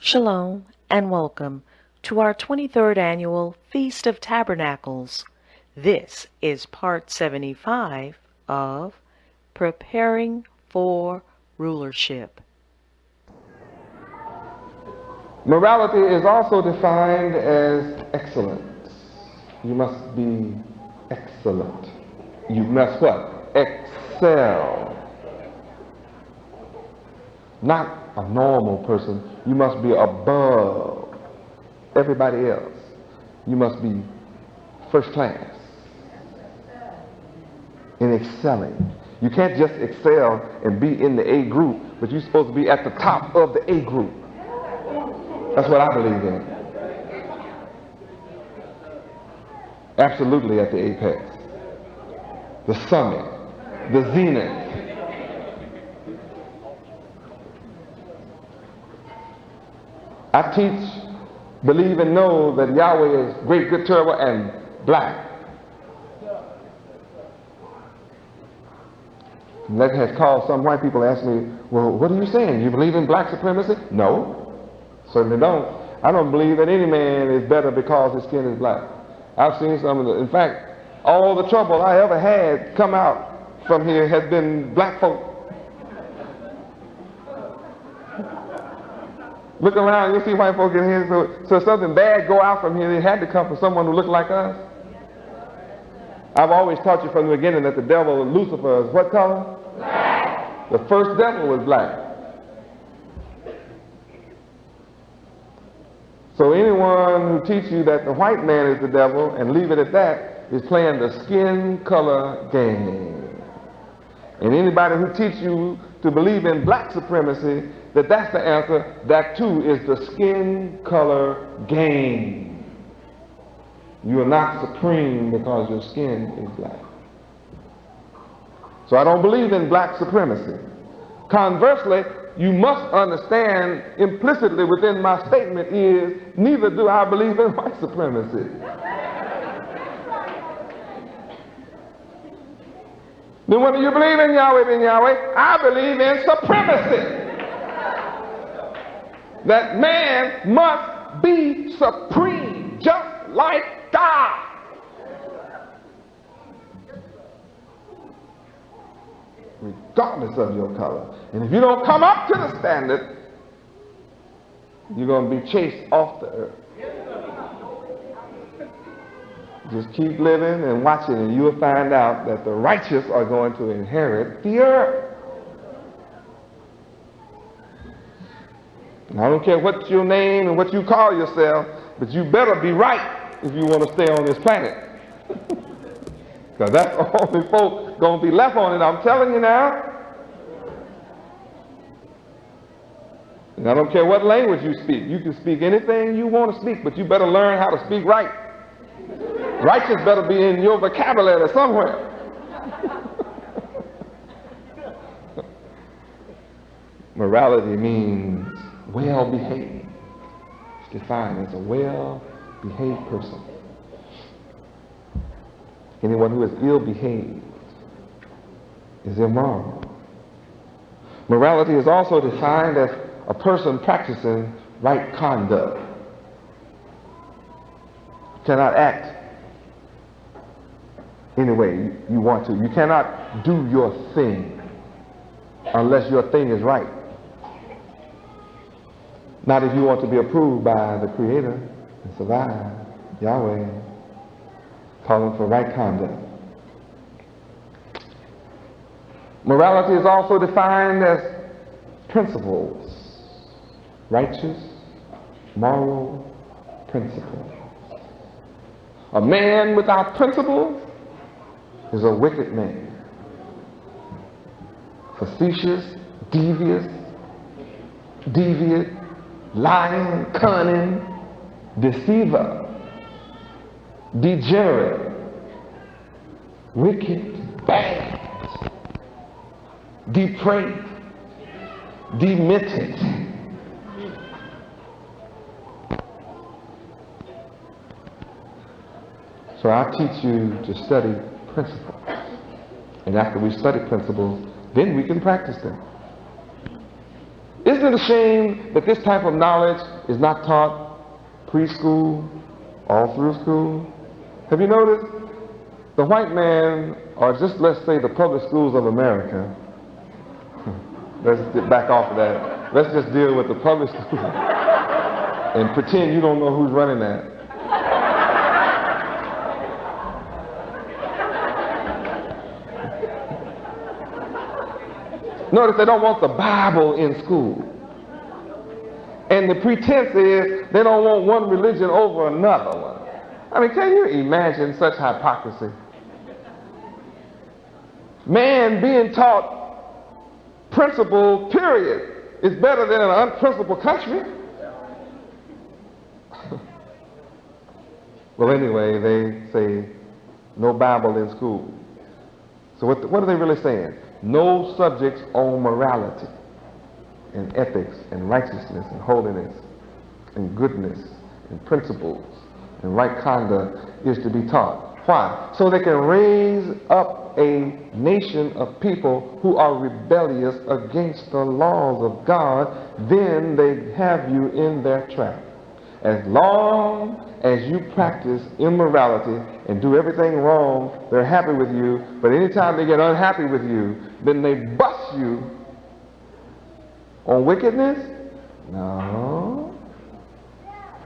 Shalom and welcome to our 23rd annual Feast of Tabernacles. This is part 75 of Preparing for Rulership. Morality is also defined as excellence. You must be excellent. You must what? Excel. Not a normal person. You must be above everybody else. You must be first class in excelling. You can't just excel and be in the A group, but you're supposed to be at the top of the A group. That's what I believe in. Absolutely at the apex, the summit, the zenith. I teach, believe, and know that Yahweh is great, good, terrible, and black. And that has caused some white people to ask me, well, what are you saying? You believe in black supremacy? No, certainly don't. I don't believe that any man is better because his skin is black. I've seen some of the, in fact, all the trouble I ever had come out from here has been black folk. Look around, you'll see white folk in here, so something bad go out from here, it had to come from someone who looked like us. I've always taught you from the beginning that the devil, Lucifer, is what color? Black. The first devil was black. So anyone who teaches you that the white man is the devil and leave it at that is playing the skin color game. And anybody who teaches you to believe in black supremacy, that's the answer, that too is the skin color game. You are not supreme because your skin is black. So I don't believe in black supremacy. Conversely, you must understand implicitly within my statement is, neither do I believe in white supremacy. Then what do you believe in, Yahweh, in Yahweh? I believe in supremacy. That man must be supreme, just like God. Regardless of your color. And if you don't come up to the standard, you're going to be chased off the earth. Just keep living and watching, and you'll find out that the righteous are going to inherit the earth. And I don't care what your name and what you call yourself, but you better be right if you want to stay on this planet. Because that's the only folk going to be left on it, I'm telling you now. And I don't care what language you speak. You can speak anything you want to speak, but you better learn how to speak right. Righteous better be in your vocabulary somewhere. Morality means well-behaved. It's defined as a well-behaved person. Anyone who is ill-behaved is immoral. Morality is also defined as a person practicing right conduct. You cannot act any way you want to. You cannot do your thing unless your thing is right. Not if you want to be approved by the Creator and survive, Yahweh, calling for right conduct. Morality is also defined as principles. Righteous, moral principles. A man without principles is a wicked man. Facetious, devious, deviant, lying, cunning, deceiver, degenerate, wicked, bad, depraved, demented. So I teach you to study principles. And after we study principles, then we can practice them. Isn't it a shame that this type of knowledge is not taught preschool, all through school. Have you noticed? The white man, or just let's say the public schools of America, let's get back off of that. Let's just deal with the public schools and pretend you don't know who's running that. Notice they don't want the Bible in school. And the pretense is they don't want one religion over another one. I mean, can you imagine such hypocrisy? Man being taught principle, period, is better than an unprincipled country. Well, anyway, they say no Bible in school. So what are they really saying? No subjects on morality and ethics and righteousness and holiness and goodness and principles and right conduct is to be taught. Why? So they can raise up a nation of people who are rebellious against the laws of God. Then they have you in their trap. As long as you practice immorality and do everything wrong, they're happy with you. But anytime they get unhappy with you, then they bust you on wickedness? No.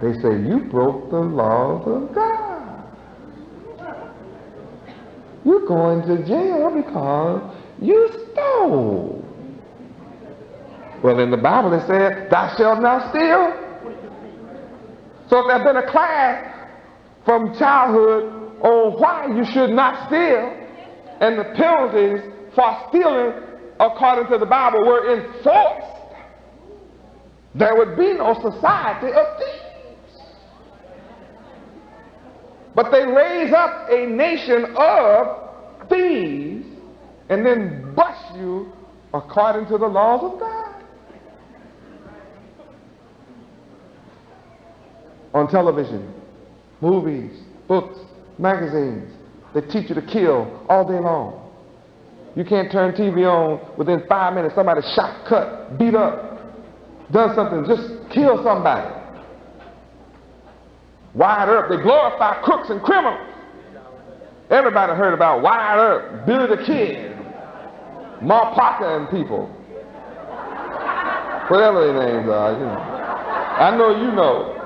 They say you broke the laws of God. You're going to jail because you stole. Well, in the Bible it said, thou shalt not steal. So if there's been a class from childhood on why you should not steal, and the penalties for stealing according to the Bible were enforced, there would be no society of thieves. But they raise up a nation of thieves and then bust you according to the laws of God. On television, movies, books, magazines, they teach you to kill all day long. You can't turn TV on within 5 minutes. Somebody shot, cut, beat up, done something, just kill somebody. Wyatt Earp, they glorify crooks and criminals. Everybody heard about Wyatt Earp, Billy the Kid, Ma Parker and people. Whatever their names are, you know. I know you know.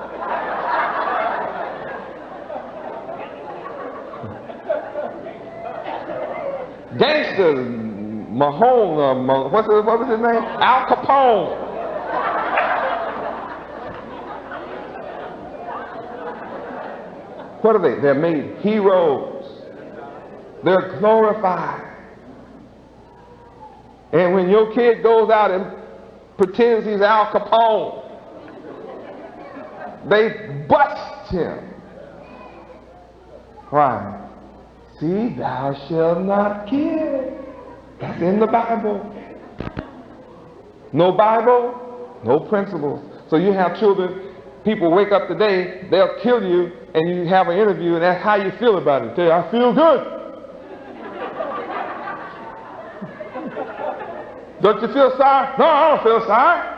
Gangsters, Mahone, what was his name? Al Capone. What are they? They're made heroes. They're glorified. And when your kid goes out and pretends he's Al Capone, they bust him. Why? See, thou shalt not kill. That's in the Bible. No Bible, no principles. So you have children, people wake up today, they'll kill you, and you have an interview, and that's how you feel about it. Tell you, I feel good. Don't you feel sorry? No, I don't feel sorry.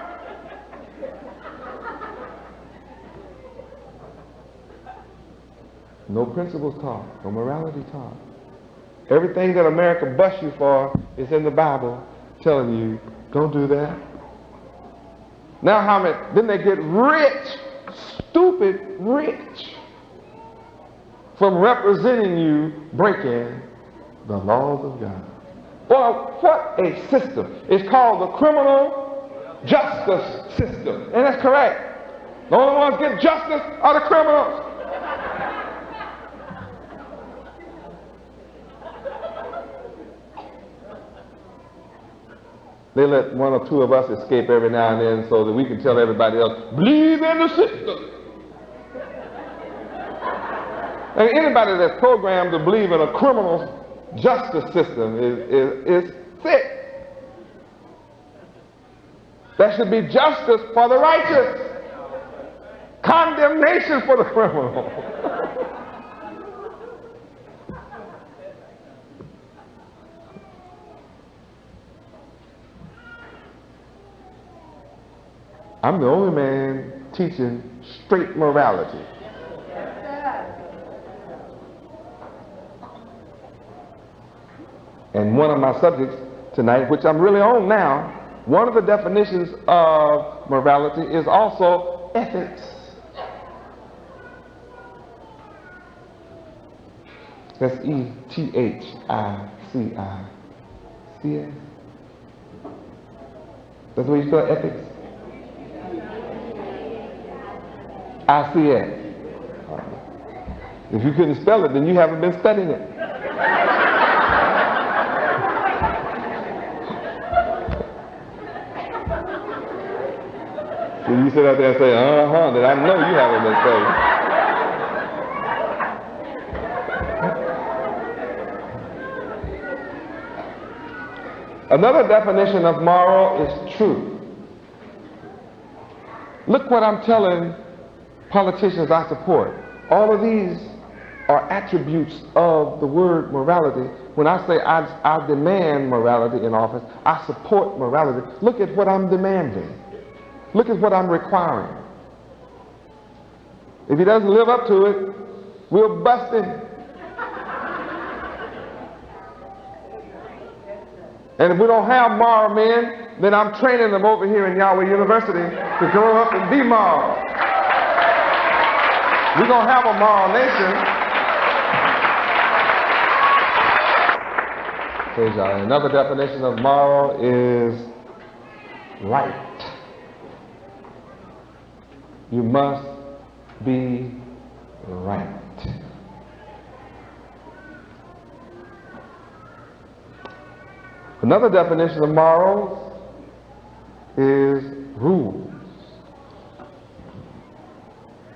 No principles taught, no morality taught. Everything that America busts you for is in the Bible telling you, don't do that. Now how many, then they get rich, stupid rich, from representing you breaking the laws of God. Well, what a system. It's called the criminal justice system. And that's correct. The only ones get justice are the criminals. They let one or two of us escape every now and then so that we can tell everybody else, believe in the system. And anybody that's programmed to believe in a criminal justice system is sick. There should be justice for the righteous, condemnation for the criminal. I'm the only man teaching straight morality. And one of my subjects tonight, which I'm really on now, one of the definitions of morality is also ethics. That's ethics. See it? That's the way you spell ethics? I see it. If you couldn't spell it, then you haven't been studying it. So you sit out there and say, then I know you haven't been studying. Another definition of moral is truth. Look what I'm telling politicians I support. All of these are attributes of the word morality. When I say I demand morality in office, I support morality. Look at what I'm demanding. Look at what I'm requiring. If he doesn't live up to it, we'll bust him. And if we don't have moral men, then I'm training them over here in Yahweh University to grow up and be moral. We're going to have a moral nation. Another definition of moral is right. You must be right. Another definition of morals is rules.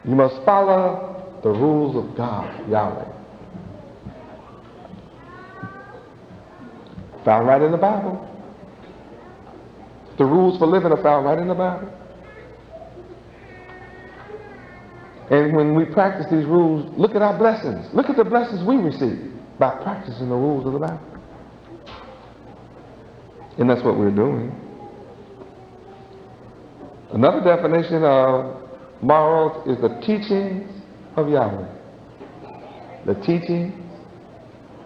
You must follow the rules of God, Yahweh. Found right in the Bible. The rules for living are found right in the Bible. And when we practice these rules, look at our blessings. Look at the blessings we receive by practicing the rules of the Bible. And that's what we're doing. Another definition of morals is the teachings of Yahweh. The teachings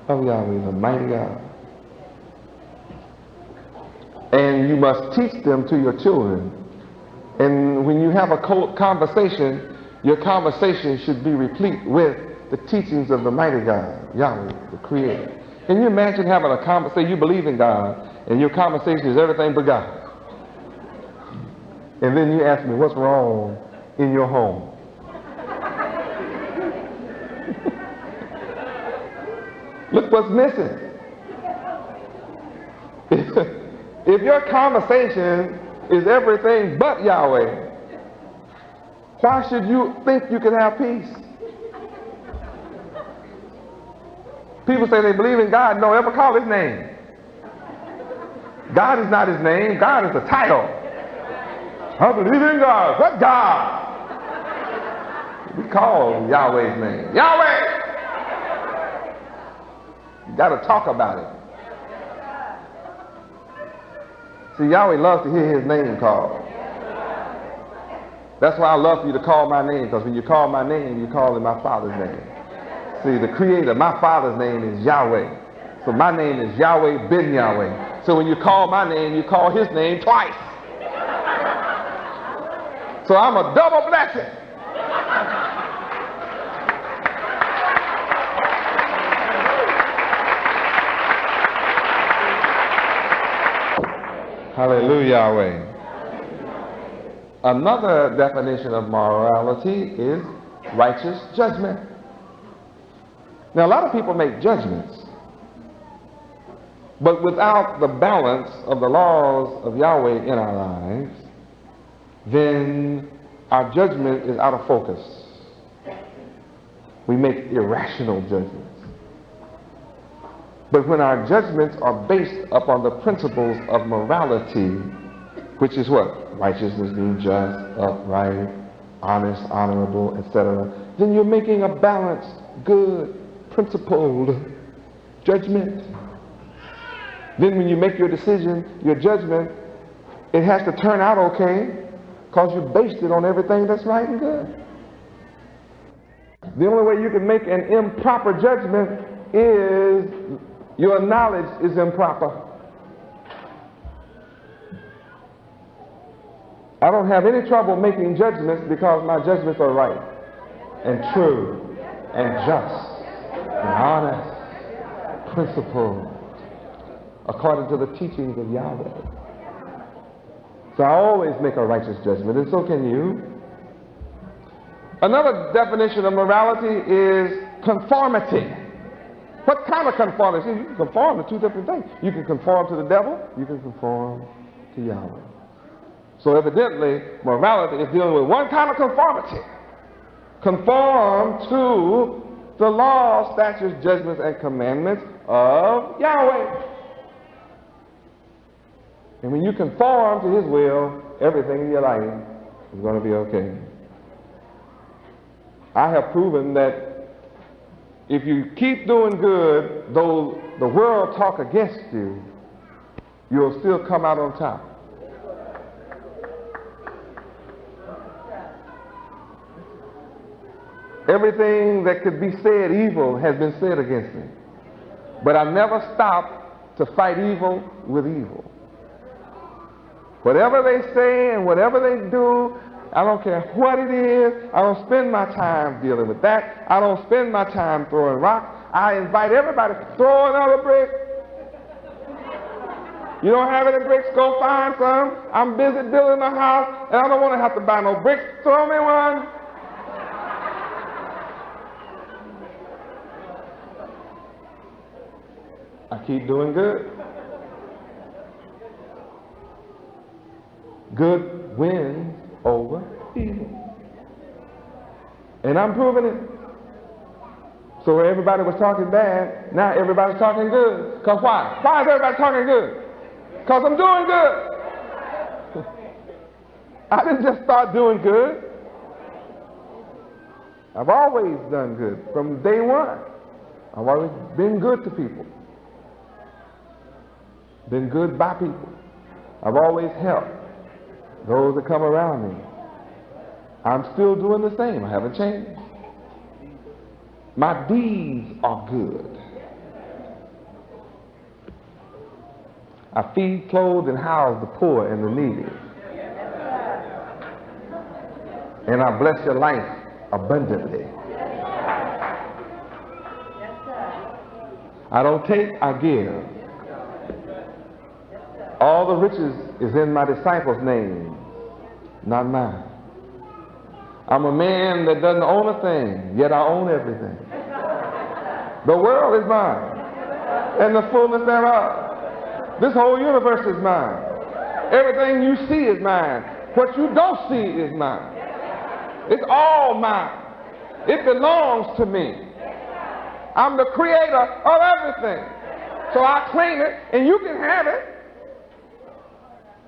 of Yahweh, the mighty God. And you must teach them to your children. And when you have a conversation, your conversation should be replete with the teachings of the mighty God, Yahweh, the Creator. Can you imagine having a conversation, you believe in God, and your conversation is everything but God? And then you ask me, what's wrong in your home? Look what's missing. If your conversation is everything but Yahweh, why should you think you can have peace? People say they believe in God, don't ever call his name. God is not his name, God is a title. I believe in God. What God? We call Yahweh's name. Yahweh! You got to talk about it. See, Yahweh loves to hear his name called. That's why I love for you to call my name, because when you call my name, you call in my Father's name. See, the Creator, my Father's name is Yahweh. So my name is Yahweh ben Yahweh. So when you call my name, you call his name twice. So I'm a double blessing. Hallelujah, Yahweh. Another definition of morality is righteous judgment. Now, a lot of people make judgments, but without the balance of the laws of Yahweh in our lives, then our judgment is out of focus. We make irrational judgments. But when our judgments are based upon the principles of morality, which is what? Righteousness, being just, upright, honest, honorable, etc., then you're making a balanced, good, principled judgment. Then when you make your decision, your judgment, it has to turn out okay, because you based it on everything that's right and good. The only way you can make an improper judgment is your knowledge is improper. I don't have any trouble making judgments because my judgments are right and true and just and honest, principled, according to the teachings of Yahweh. So I always make a righteous judgment, and so can you. Another definition of morality is conformity. What kind of conformity? You can conform to two different things. You can conform to the devil, you can conform to Yahweh. So evidently, morality is dealing with one kind of conformity. Conform to the laws, statutes, judgments, and commandments of Yahweh. And when you conform to His will, everything in your life is going to be okay. I have proven that if you keep doing good, though the world talk against you, you'll still come out on top. Everything that could be said evil has been said against me. But I never stop to fight evil with evil. Whatever they say and whatever they do, I don't care what it is. I don't spend my time dealing with that. I don't spend my time throwing rocks. I invite everybody to throw another brick. You don't have any bricks? Go find some. I'm busy building a house and I don't want to have to buy no bricks. Throw me one. I keep doing good. Good wins over evil. And I'm proving it. So where everybody was talking bad, now everybody's talking good. Because why? Why is everybody talking good? Because I'm doing good. I didn't just start doing good. I've always done good from day one. I've always been good to people. Been good by people. I've always helped those that come around me. I'm still doing the same. I haven't changed. My deeds are good. I feed, clothe, and house the poor and the needy. And I bless your life abundantly. I don't take, I give. All the riches is in my disciples' names, not mine. I'm a man that doesn't own a thing, yet I own everything. The world is mine, and the fullness thereof. This whole universe is mine. Everything you see is mine. What you don't see is mine. It's all mine. It belongs to me. I'm the creator of everything. So I claim it, and you can have it.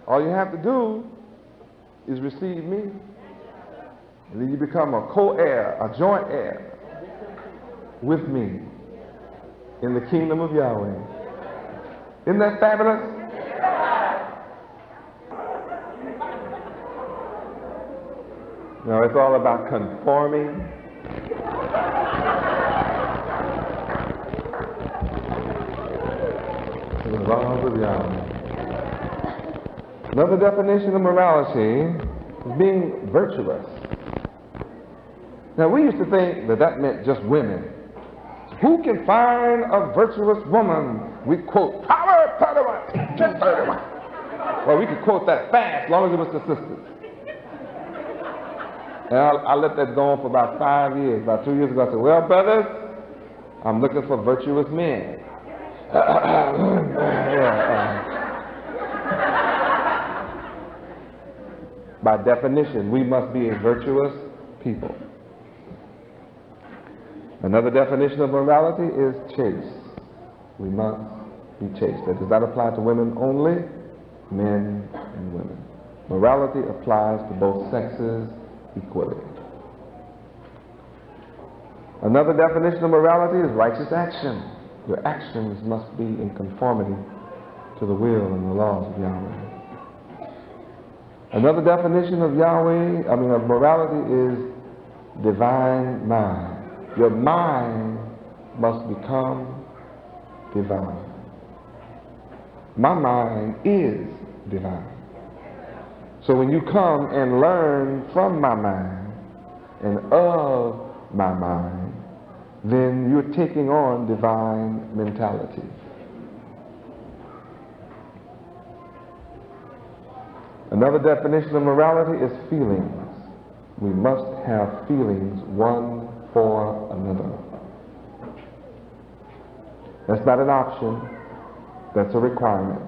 All you have to do is receive me. And then you become a co-heir, a joint heir with me in the kingdom of Yahweh. Isn't that fabulous? No, it's all about conforming to the laws of Yahweh. Another definition of morality is being virtuous. Now, we used to think that that meant just women. Who can find a virtuous woman? We quote Proverbs 31, 10:31. Well, we could quote that fast, as long as it was the sisters. And I let that go on for about 5 years. About 2 years ago, I said, well, brothers, I'm looking for virtuous men. By definition, we must be a virtuous people. Another definition of morality is chaste. We must be chaste. That does not apply to women only, men and women. Morality applies to both sexes equally. Another definition of morality is righteous action. Your actions must be in conformity to the will and the laws of Yahweh. Another definition of of morality is divine mind. Your mind must become divine. My mind is divine. So when you come and learn from my mind and of my mind, then you're taking on divine mentality. Another definition of morality is feelings. We must have feelings one for another. That's not an option, that's a requirement.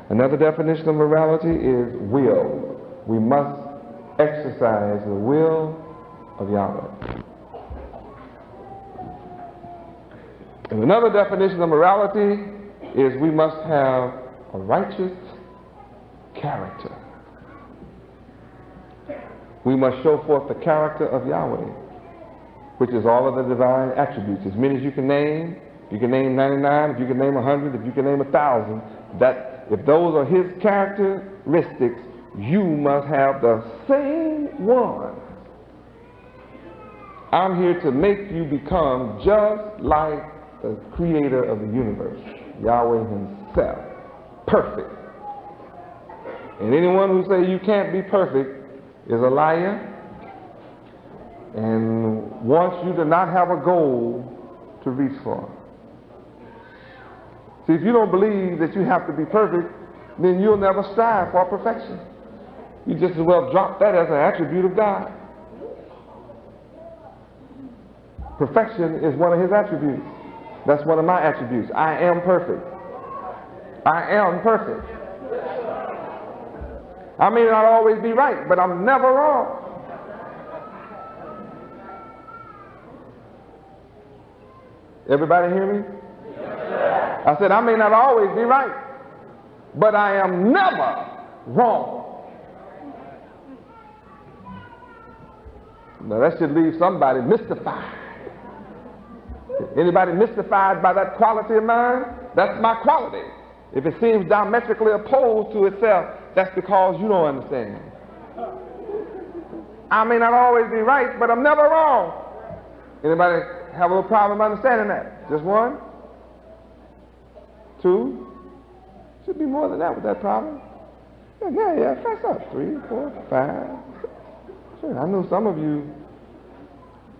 Another definition of morality is will. We must exercise the will of Yahweh. And another definition of morality is we must have a righteous character. We must show forth the character of Yahweh, which is all of the divine attributes. As many as you can name 99, if you can name 100, if you can name 1,000, that if those are his characteristics, you must have the same one. I'm here to make you become just like the creator of the universe, Yahweh himself, perfect. And anyone who says you can't be perfect is a liar and wants you to not have a goal to reach for. See, if you don't believe that you have to be perfect, then you'll never strive for perfection. You just as well drop that as an attribute of God. Perfection is one of his attributes. That's one of my attributes. I am perfect. I am perfect. I may not always be right, but I'm never wrong. Everybody hear me? I said, I may not always be right, but I am never wrong. Now that should leave somebody mystified. Anybody mystified by that quality of mine? That's my quality. If it seems diametrically opposed to itself, that's because you don't understand. I may not always be right, but I'm never wrong. Anybody have a little problem understanding that? Just one? Two? Should be more than that with that problem. Yeah, fess up. 3, 4, 5. Sure, I know some of you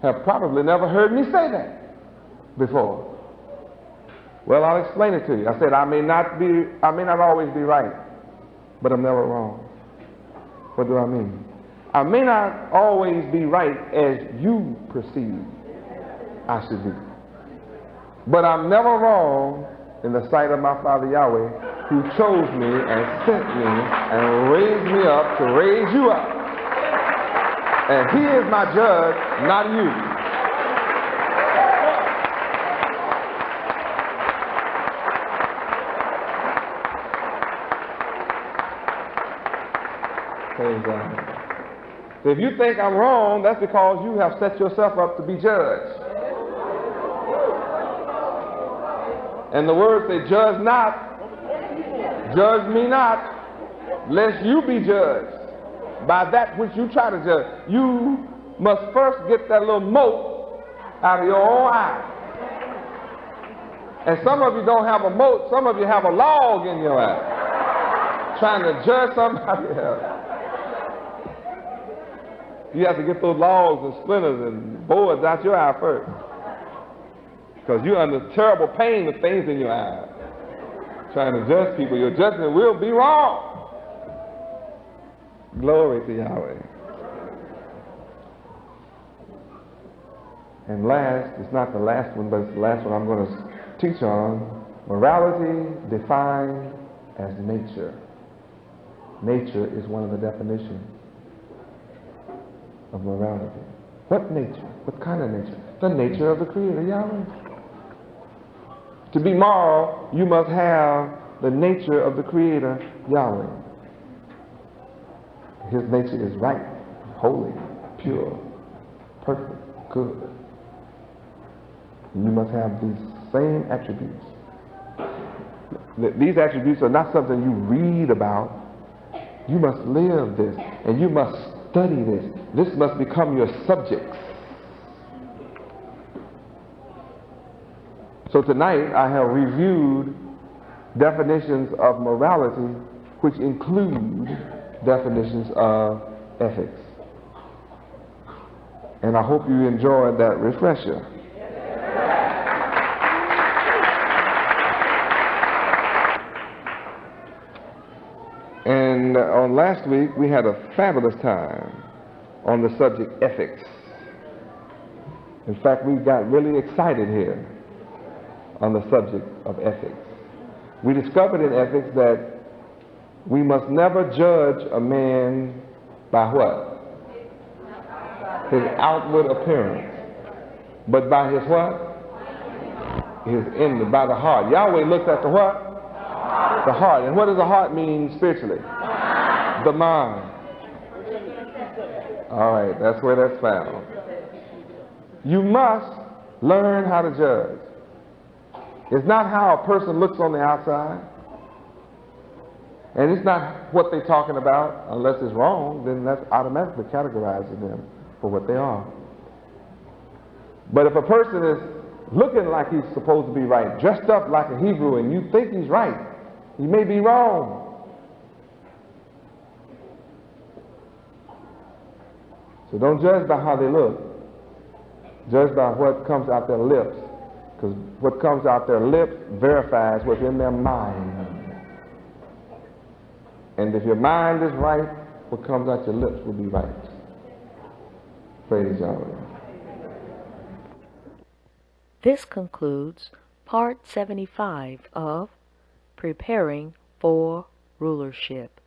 have probably never heard me say that before. Well, I'll explain it to you. I said I may not always be right, but I'm never wrong. What do I mean? I may not always be right as you perceive I should be, but I'm never wrong in the sight of my Father Yahweh, who chose me and sent me and raised me up to raise you up. And he is my judge, not you. Praise God. So if you think I'm wrong, that's because you have set yourself up to be judged. And the word says, judge not, judge me not, lest you be judged by that which you try to judge. You must first get that little mote out of your own eye. And some of you don't have a mote, some of you have a log in your eye, trying to judge somebody else. You have to get those logs and splinters and boards out your eye first, because you're under terrible pain with things in your eye. Trying to judge people, your judgment will be wrong. Glory to Yahweh. And last, it's not the last one, but it's the last one I'm going to teach on. Morality defined as nature. Nature is one of the definitions of morality. What nature? What kind of nature? The nature of the Creator, Yahweh. To be moral, you must have the nature of the Creator, Yahweh. His nature is right, holy, pure, perfect, good. You must have these same attributes. These attributes are not something you read about. You must live this, and you must study this. This must become your subjects. So tonight I have reviewed definitions of morality, which include definitions of ethics. And I hope you enjoyed that refresher. And on last week, we had a fabulous time on the subject ethics. In fact, we got really excited here on the subject of ethics. We discovered in ethics that we must never judge a man by what? His outward appearance. But by his what? His inward, by the heart. Yahweh looks at the what? The heart. And what does the heart mean spiritually? The mind. All right, that's where that's found. You must learn how to judge. It's not how a person looks on the outside. And it's not what they're talking about. Unless it's wrong, then that's automatically categorizing them for what they are. But if a person is looking like he's supposed to be right, dressed up like a Hebrew, and you think he's right, he may be wrong. So don't judge by how they look. Judge by what comes out their lips. Because what comes out their lips verifies what's in their mind. And if your mind is right, what comes out your lips will be right. Praise Yahweh. This concludes Part 75 of Preparing for Rulership.